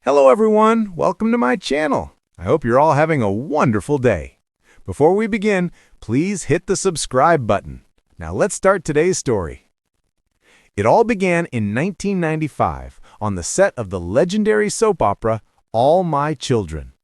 Hello everyone, welcome to my channel. I hope you're all having a wonderful day. Before we begin, please hit the subscribe button. Now let's start today's story. It all began in 1995 on the set of the legendary soap opera All My Children.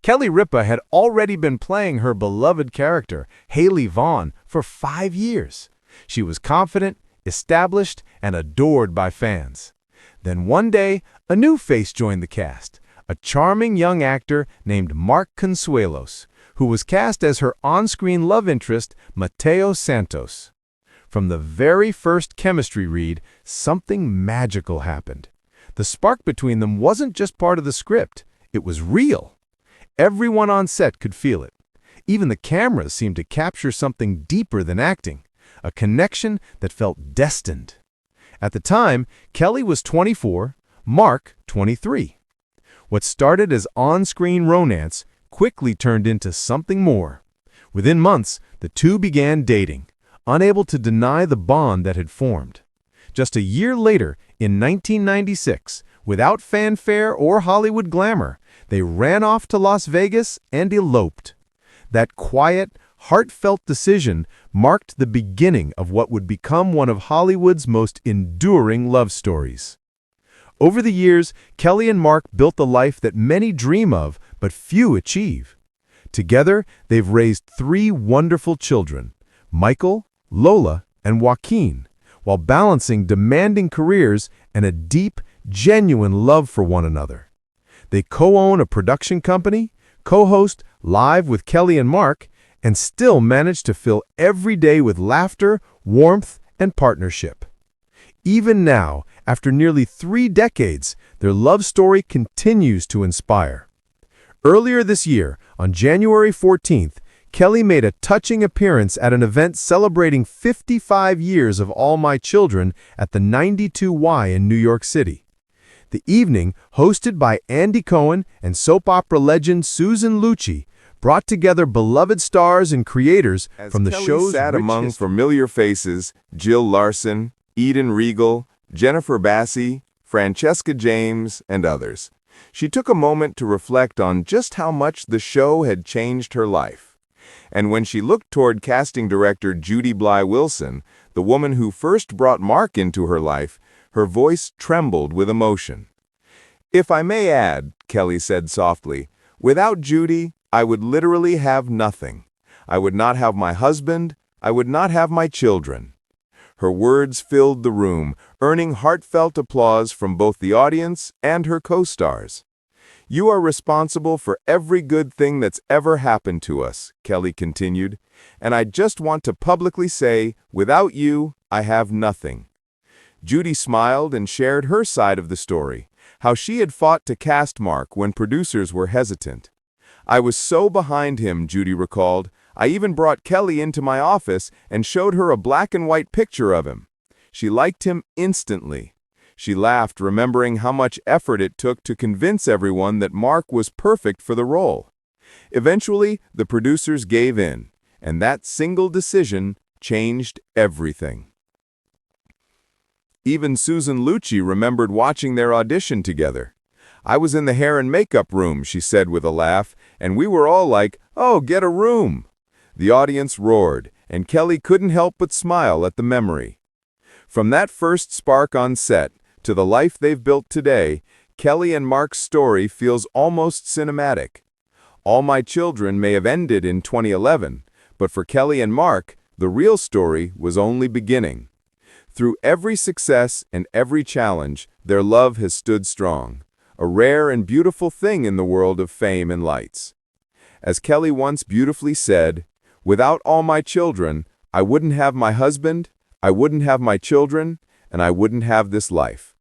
Kelly Ripa had already been playing her beloved character, Haley Vaughn, for 5 years. She was confident, established, and adored by fans. Then one day, a new face joined the cast, a charming young actor named Mark Consuelos, who was cast as her on-screen love interest, Mateo Santos. From the very first chemistry read, something magical happened. The spark between them wasn't just part of the script, it was real. Everyone on set could feel it. Even the cameras seemed to capture something deeper than acting, a connection that felt destined. At the time, Kelly was 24, Mark 23. What started as on-screen romance quickly turned into something more. Within months, the two began dating, unable to deny the bond that had formed. Just a year later, in 1996, without fanfare or Hollywood glamour, they ran off to Las Vegas and eloped. That quiet, heartfelt decision marked the beginning of what would become one of Hollywood's most enduring love stories. Over the years, Kelly and Mark built the life that many dream of, but few achieve. Together, they've raised 3 wonderful children, Michael, Lola, and Joaquin, while balancing demanding careers and a deep, genuine love for one another. They co-own a production company, co-host Live with Kelly and Mark, and still manage to fill every day with laughter, warmth, and partnership. Even now, after nearly 3 decades, their love story continues to inspire. Earlier this year, on January 14th, Kelly made a touching appearance at an event celebrating 55 years of All My Children at the 92Y in New York City. The evening, hosted by Andy Cohen and soap opera legend Susan Lucci, brought together beloved stars and creators from the show's sat among familiar faces, Jill Larson, Eden Regal, Jennifer Bassi, Francesca James, and others. She took a moment to reflect on just how much the show had changed her life. And when she looked toward casting director Judy Bly-Wilson, the woman who first brought Mark into her life, her voice trembled with emotion. "If I may add," Kelly said softly, "without Judy, I would literally have nothing. I would not have my husband. I would not have my children." Her words filled the room, earning heartfelt applause from both the audience and her co-stars. "You are responsible for every good thing that's ever happened to us," Kelly continued, "and I just want to publicly say, without you, I have nothing." Judy smiled and shared her side of the story, how she had fought to cast Mark when producers were hesitant. "I was so behind him," Judy recalled. "I even brought Kelly into my office and showed her a black and white picture of him. She liked him instantly." She laughed, remembering how much effort it took to convince everyone that Mark was perfect for the role. Eventually, the producers gave in, and that single decision changed everything. Even Susan Lucci remembered watching their audition together. "I was in the hair and makeup room," she said with a laugh, "and we were all like, 'Oh, get a room.'" The audience roared, and Kelly couldn't help but smile at the memory. From that first spark on set to the life they've built today, Kelly and Mark's story feels almost cinematic. All My Children may have ended in 2011, but for Kelly and Mark, the real story was only beginning. Through every success and every challenge, their love has stood strong, a rare and beautiful thing in the world of fame and lights. As Kelly once beautifully said, "Without all my children, I wouldn't have my husband, I wouldn't have my children, and I wouldn't have this life."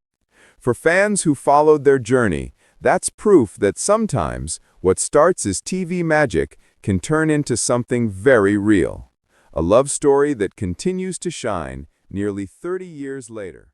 For fans who followed their journey, that's proof that sometimes what starts as TV magic can turn into something very real. A love story that continues to shine nearly 30 years later.